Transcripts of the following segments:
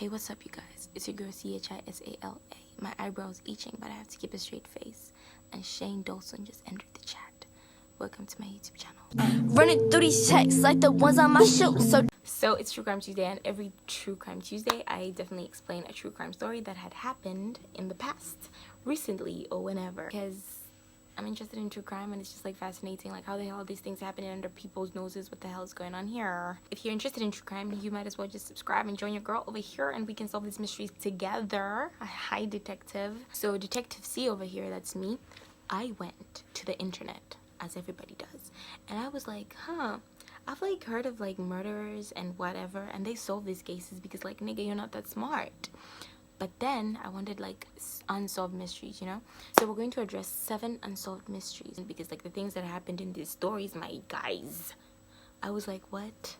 Hey, what's up, you guys? It's your girl CHISALA. My eyebrows itching, but I have to keep a straight face. And Shane Dawson just entered the chat. Welcome to my YouTube channel. Running through these checks like the ones on my shoes. So it's True Crime Tuesday, and every True Crime Tuesday, I definitely explain a true crime story that had happened in the past, recently, or whenever. Because I'm interested in true crime, and it's just like fascinating, like how the hell these things happening under people's noses. What the hell is going on here? If you're interested in true crime, you might as well just subscribe and join your girl over here, and we can solve these mysteries together. Hi, detective. So Detective C over here, that's me. I went to the internet, as everybody does, and I was like, I've like heard of like murderers and whatever, and they solve these cases because like, nigga, you're not that smart. But then I wanted like unsolved mysteries, you know? So we're going to address 7 unsolved mysteries, because like the things that happened in these stories, my guys, I was like, what?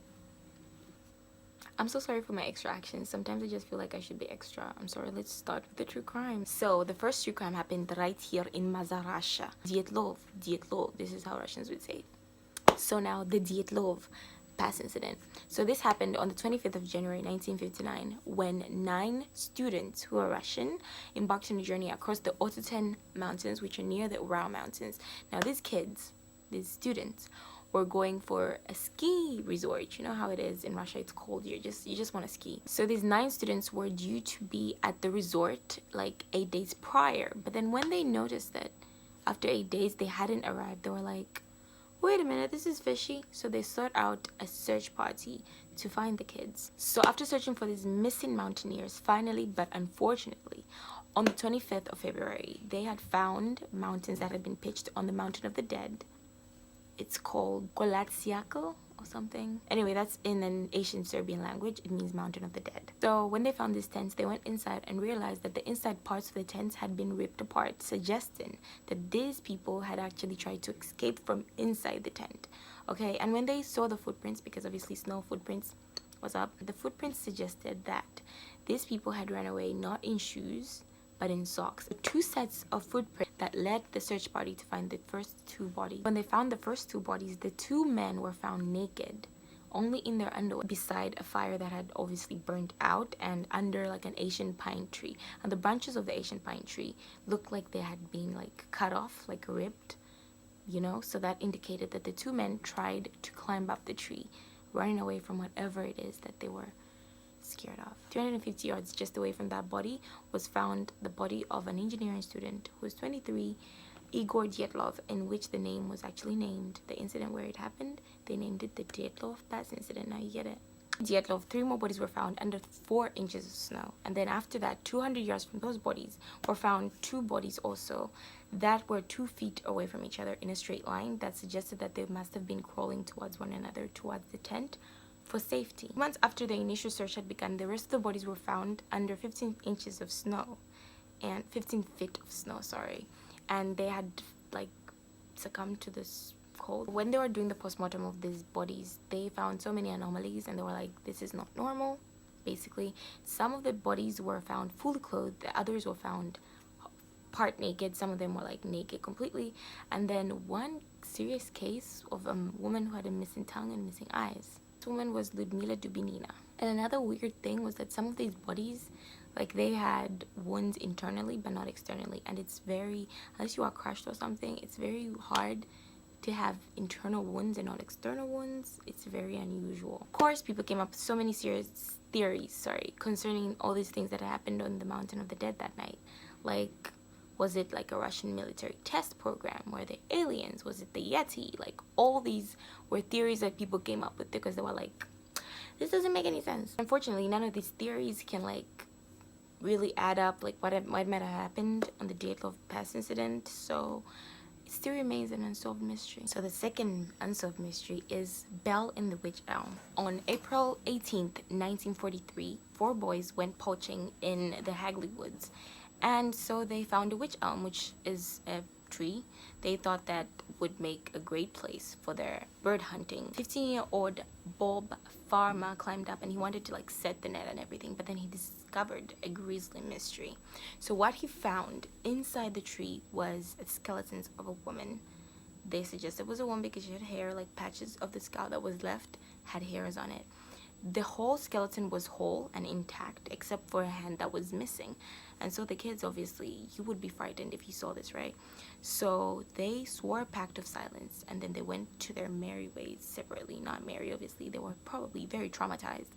I'm so sorry for my extra actions. Sometimes I just feel like I should be extra. I'm sorry. Let's start with the true crime. So the first true crime happened right here in Mazarasha. Dietlov. This is how Russians would say it. So now the Dietlov pass incident. So this happened on the 25th of January 1959 when 9 students who are Russian embarked on a journey across the Otuten Mountains, which are near the Ourang Mountains. Now these students were going for a ski resort. You know how it is in Russia, it's cold, you just want to ski. So these 9 students were due to be at the resort like 8 days prior, but then when they noticed that after 8 days they hadn't arrived, they were like, wait a minute, this is fishy. So they sought out a search party to find the kids. So after searching for these missing mountaineers, finally, but unfortunately, on the 25th of February, they had found mountains that had been pitched on the Mountain of the Dead. It's called Kolatsiako or something. Anyway, that's in an ancient Serbian language. It means Mountain of the Dead. So when they found these tents, they went inside and realized that the inside parts of the tents had been ripped apart, suggesting that these people had actually tried to escape from inside the tent. Okay, and when they saw the footprints, because obviously snow footprints was up, the footprints suggested that these people had run away not in shoes, but in socks. 2 sets of footprints that led the search party to find the first 2 bodies. When they found the first 2 bodies, the 2 men were found naked, only in their underwear, beside a fire that had obviously burnt out, and under like an Asian pine tree. And the branches of the Asian pine tree looked like they had been like cut off, like ripped, you know? So that indicated that the 2 men tried to climb up the tree, running away from whatever it is that they were scared of. 250 yards just away from that body was found the body of an engineering student who was 23, Igor Dietlov, in which the name was actually named. The incident where it happened, they named it the Dietlov Pass incident. Now you get it. Dietlov, 3 more bodies were found under 4 inches of snow, and then after that, 200 yards from those bodies were found 2 bodies also that were 2 feet away from each other in a straight line. That suggested that they must have been crawling towards one another, towards the tent, for safety. Months after the initial search had begun, the rest of the bodies were found under 15 inches of snow, and 15 feet of snow, sorry, and they had like succumbed to this cold. When they were doing the postmortem of these bodies, they found so many anomalies, and they were like, this is not normal. Basically, some of the bodies were found fully clothed, the others were found part naked, some of them were like naked completely, and then one serious case of a woman who had a missing tongue and missing eyes. This woman was Ludmila Dubinina. And another weird thing was that some of these bodies, like they had wounds internally but not externally, and it's very, unless you are crushed or something, it's very hard to have internal wounds and not external wounds. It's very unusual. Of course, people came up with so many serious theories concerning all these things that happened on the Mountain of the Dead that night. Like, was it like a Russian military test program? Were they aliens? Was it the Yeti? Like, all these were theories that people came up with because they were like, this doesn't make any sense. Unfortunately, none of these theories can like really add up like what might have happened on the Dietlov Pass incident. So it still remains an unsolved mystery. So the second unsolved mystery is Bela in the Witch Elm. On April 18th, 1943, 4 boys went poaching in the Hagley Woods. And so they found a witch elm, which is a tree they thought that would make a great place for their bird hunting. 15-year-old Bob Farmer climbed up, and he wanted to like set the net and everything, but then he discovered a grisly mystery. So what he found inside the tree was skeletons of a woman. They suggested it was a woman because she had hair, like patches of the skull that was left had hairs on it. the whole skeleton was whole and intact except for a hand that was missing. And so the kids, obviously, you would be frightened if you saw this, right? So they swore a pact of silence, and then they went to their merry ways separately. Not merry, obviously, they were probably very traumatized.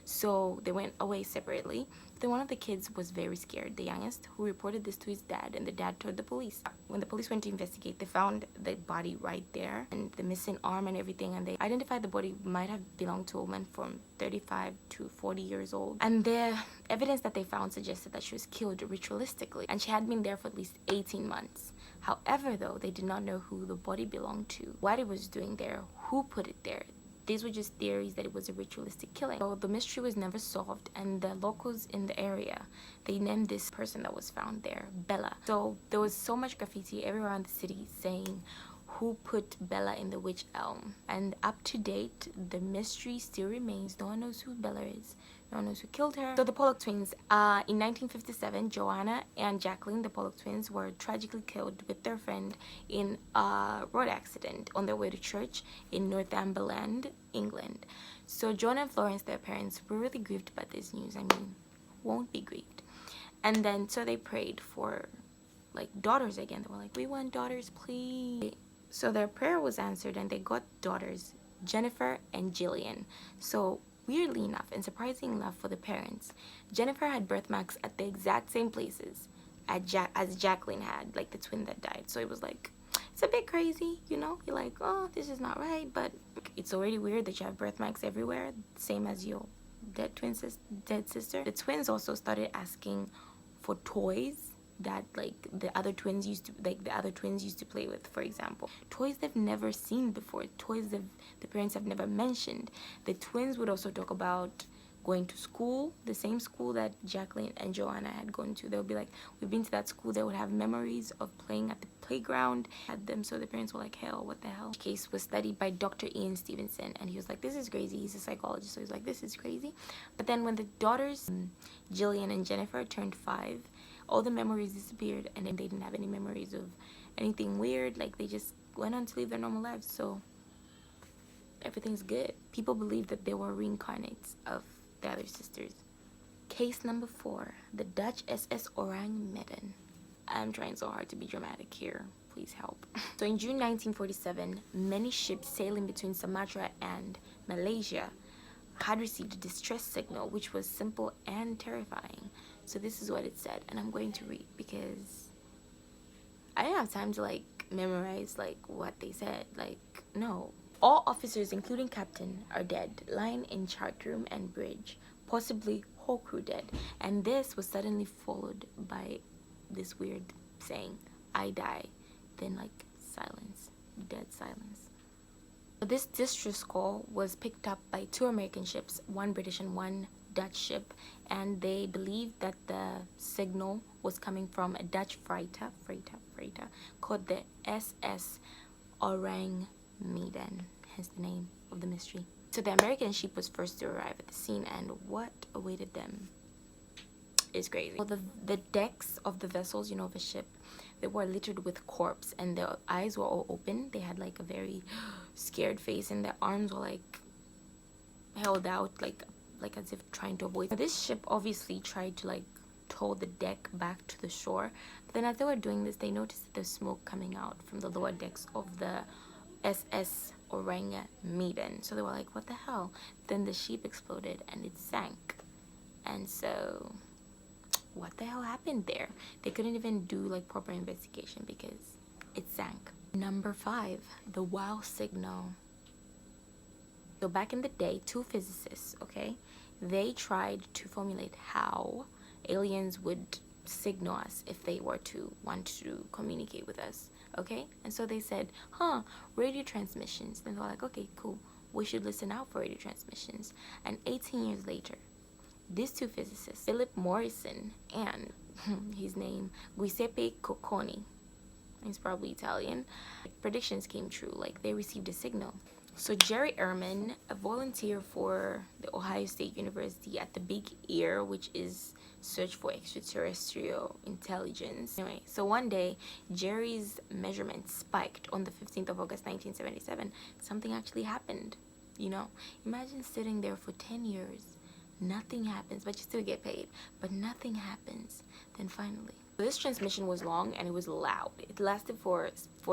So they went away separately. Then one of the kids was very scared, the youngest, who reported this to his dad, and the dad told the police. When the police went to investigate, they found the body right there and the missing arm and everything, and they identified the body might have belonged to a woman from 35 to 40 years old. And the evidence that they found suggested that she was killed ritualistically, and she had been there for at least 18 months. However, though, they did not know who the body belonged to, what it was doing there, who put it there. These were just theories that it was a ritualistic killing. So the mystery was never solved, and the locals in the area, they named this person that was found there Bela. So there was so much graffiti everywhere in the city saying who put Bela in the Witch Elm. And up to date, the mystery still remains. No one knows who Bela is. No one knows who killed her. So the Pollock twins, in 1957, Joanna and Jacqueline, the Pollock twins, were tragically killed with their friend in a road accident on their way to church in Northumberland, England. So Joanna and Florence, their parents, were really grieved by this news. I mean, won't be grieved. And then so they prayed for like daughters again. They were like, we want daughters, please. So their prayer was answered, and they got daughters, Jennifer and Jillian. So weirdly enough and surprising enough for the parents, Jennifer had birthmarks at the exact same places as Jacqueline had, like the twin that died. So it was like, it's a bit crazy, you know? You're like, oh, this is not right, but it's already weird that you have birthmarks everywhere, same as your dead sister. The twins also started asking for toys that like the other twins used to play with, for example, toys they've never seen before, toys the parents have never mentioned. The twins would also talk about going to school, the same school that Jacqueline and Joanna had gone to. They would be like, we've been to that school. They would have memories of playing at the playground at them. So the parents were like, hell, what the hell? The case was studied by Dr. Ian Stevenson, and he was like, this is crazy. He's a psychologist, so he's like, this is crazy. But then when the daughters, Jillian and Jennifer, turned 5, all the memories disappeared, and then they didn't have any memories of anything weird. Like, they just went on to live their normal lives, so everything's good. People believe that they were reincarnates of the other sisters. Case number 4, the Dutch SS Ourang Medan. I'm trying so hard to be dramatic here. Please help. So in June 1947, many ships sailing between Sumatra and Malaysia had received a distress signal, which was simple and terrifying. So this is what it said, and I'm going to read because I didn't have time to like memorize like what they said. Like, no. All officers, including captain, are dead, lying in chart room and bridge, possibly whole crew dead. And this was suddenly followed by this weird saying, I die. Then like silence, dead silence. This distress call was picked up by 2 American ships, 1 British and 1 Dutch ship, and they believed that the signal was coming from a Dutch freighter called the SS Ourang Medan, hence the name of the mystery. So the American ship was first to arrive at the scene, and what awaited them is crazy. Well, the decks of the vessels, you know, of a ship, they were littered with corpse, and their eyes were all open. They had like a very scared face, and their arms were like held out like as if trying to avoid. This ship obviously tried to like tow the deck back to the shore, but then as they were doing this, they noticed that there's smoke coming out from the lower decks of the SS Ourang Medan. So they were like, what the hell? Then the ship exploded and it sank. And so what the hell happened there? They couldn't even do like proper investigation because it sank. Number 5, the wow signal. So back in the day, 2 physicists, okay, they tried to formulate how aliens would signal us if they were to want to communicate with us, okay? And so they said, radio transmissions. Then they're like, okay, cool, we should listen out for radio transmissions. And 18 years later, these 2 physicists, Philip Morrison and his name Giuseppe Cocconi, he's probably Italian, predictions came true. Like, they received a signal. So Jerry Ehrman, a volunteer for the Ohio State University at the Big Ear, which is search for extraterrestrial intelligence. Anyway, so one day, Jerry's measurements spiked on the 15th of August 1977. Something actually happened. You know, imagine sitting there for 10 years, nothing happens, but you still get paid, but nothing happens. Then finally, this transmission was long and it was loud. It lasted for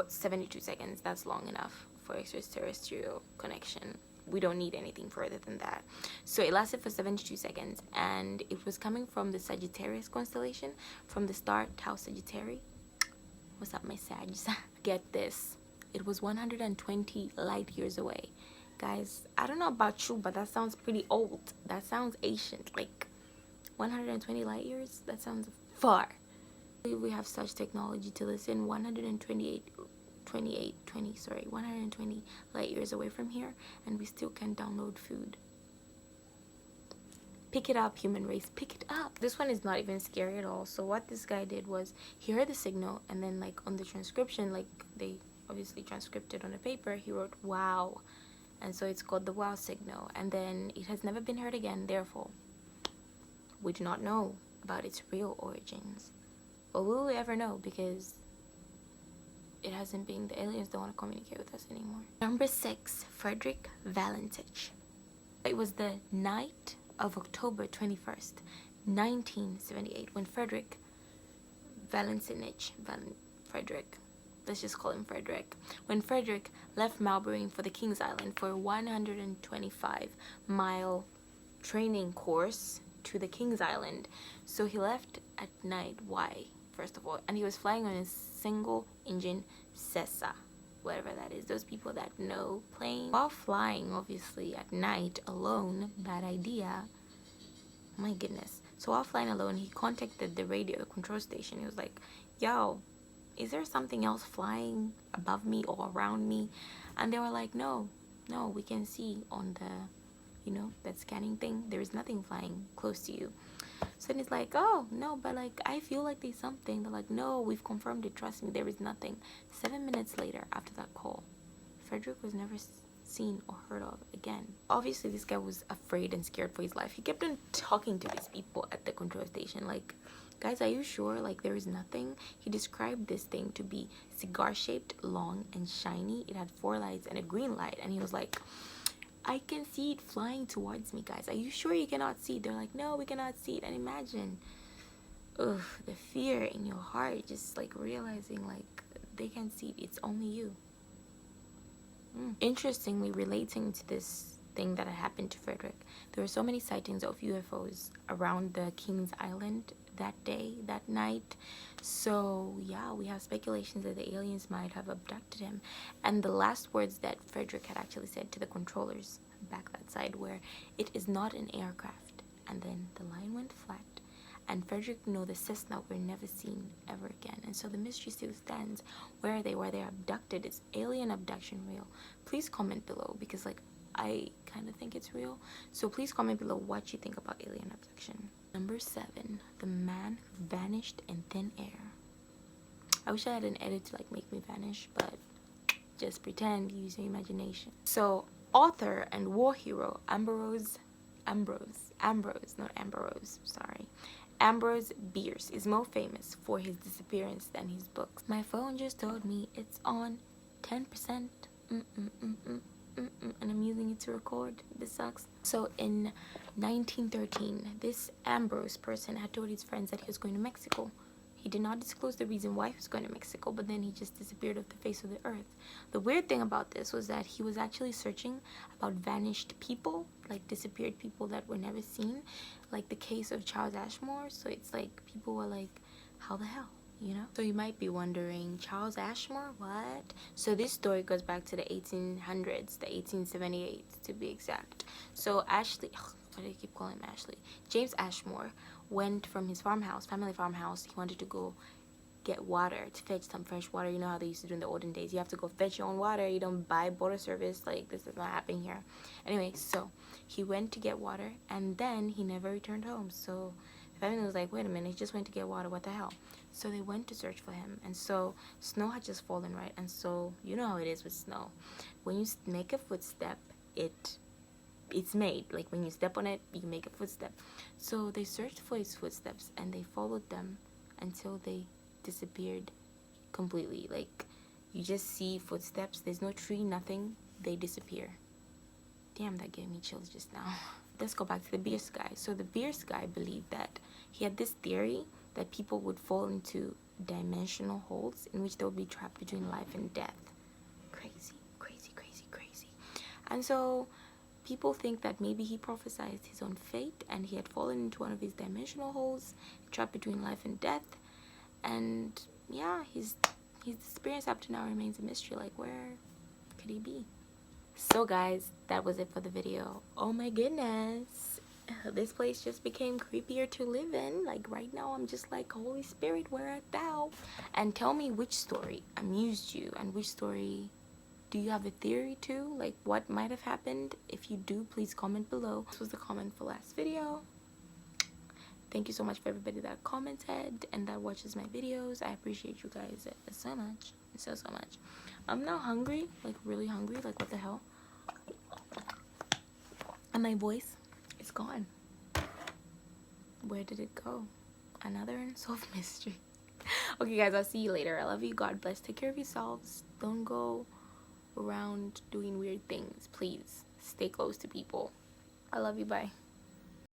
72 seconds. That's long enough for extraterrestrial connection. We don't need anything further than that. So it lasted for 72 seconds, and it was coming from the Sagittarius constellation, from the star Tau Sagittari. What's up, my Sags? Get this. It was 120 light years away. Guys, I don't know about you, but that sounds pretty old. That sounds ancient. Like 120 light years? That sounds far. We have such technology to listen 120 light years away from here, and we still can download food. Pick it up, human race, pick it up. This one is not even scary at all. So what this guy did was he heard the signal, and then like on the transcription, like they obviously transcribed it on a paper, he wrote wow, and so it's called the wow signal, and then it has never been heard again. Therefore, we do not know about its real origins, or will we ever know, because it hasn't been, the aliens don't want to communicate with us anymore. Number 6, Frederick Valentich. It was the night of October 21st, 1978, when Frederick Valentich, let's just call him Frederick, when Frederick left Melbourne for the Kings Island for a 125-mile training course to the Kings Island. So he left at night. Why? First of all, and he was flying on a single engine Cessna, whatever that is, those people that know planes. While flying, obviously at night alone, bad idea, my goodness. So while flying alone, he contacted the radio control station. He was like, yo, is there something else flying above me or around me? And they were like, no, we can see on the, you know, that scanning thing, there is nothing flying close to you. So then it's like, oh no, but like I feel like there's something. They're like, no, we've confirmed it, trust me, there is nothing. 7 minutes later, after that call, Frederick was never seen or heard of again. Obviously this guy was afraid and scared for his life. He kept on talking to these people at the control station like, guys, are you sure like there is nothing? He described this thing to be cigar shaped, long and shiny. It had 4 lights and a green light, and he was like, I can see it flying towards me, guys. Are you sure you cannot see it? They're like, no, we cannot see it. And imagine, the fear in your heart, just like realizing like they can't see it. It's only you. Interestingly, relating to this thing that had happened to Frederick, there were so many sightings of UFOs around the Kings Island that day, that night. So yeah, we have speculations that the aliens might have abducted him. And the last words that Frederick had actually said to the controllers back that side were, it is not an aircraft. And then the line went flat, and Frederick knew the Cessna were never seen ever again. And so the mystery still stands. Where they were, they abducted. Is alien abduction real? Please comment below, because like I kind of think it's real. So please comment below what you think about alien abduction. Number 7, the man who vanished in thin air. I wish I had an edit to like make me vanish, but just pretend, use your imagination. So author and war hero Ambrose Bierce is more famous for his disappearance than his books. My phone just told me it's on 10%. And I'm using it to record. This sucks. So in 1913, this Ambrose person had told his friends that he was going to Mexico. He did not disclose the reason why he was going to Mexico, but then he just disappeared off the face of the earth. The weird thing about this was that he was actually searching about vanished people, like disappeared people that were never seen, like the case of Charles Ashmore. So it's like people were like, how the hell? You know? So you might be wondering, Charles Ashmore, what? So this story goes back to the 1800s, the 1878 to be exact. So Ashley, why do I keep calling him Ashley? James Ashmore went from his farmhouse, family farmhouse. He wanted to go get water, to fetch some fresh water. You know how they used to do in the olden days. You have to go fetch your own water. You don't buy border service. Like, this does not happen here. Anyway, so he went to get water, and then he never returned home. So the family was like, wait a minute, he just went to get water. What the hell? So they went to search for him, and so snow had just fallen, right? And so you know how it is with snow. When you make a footstep, it's made. Like when you step on it, you make a footstep. So they searched for his footsteps, and they followed them until they disappeared completely. Like, you just see footsteps. There's no tree, nothing. They disappear. Damn, that gave me chills just now. Let's go back to the Bierce guy. So the Bierce guy believed that he had this theory that people would fall into dimensional holes in which they would be trapped between life and death. Crazy, crazy, crazy, crazy. And so people think that maybe he prophesied his own fate and he had fallen into one of his dimensional holes, trapped between life and death. And yeah, his experience up to now remains a mystery. Like, where could he be? So guys, that was it for the video. Oh my goodness, this place just became creepier to live in. Like right now I'm just like, Holy Spirit, where art thou? And tell me which story amused you and which story do you have a theory to, like what might have happened. If you do, please comment below. This was the comment for last video. Thank you so much for everybody that commented and that watches my videos. I appreciate you guys so much, so much. I'm now hungry, like really hungry. Like what the hell? And my voice is gone. Where did it go? Another unsolved mystery. Okay guys, I'll see you later. I love you. God bless. Take care of yourselves. Don't go around doing weird things. Please stay close to people. I love you. Bye.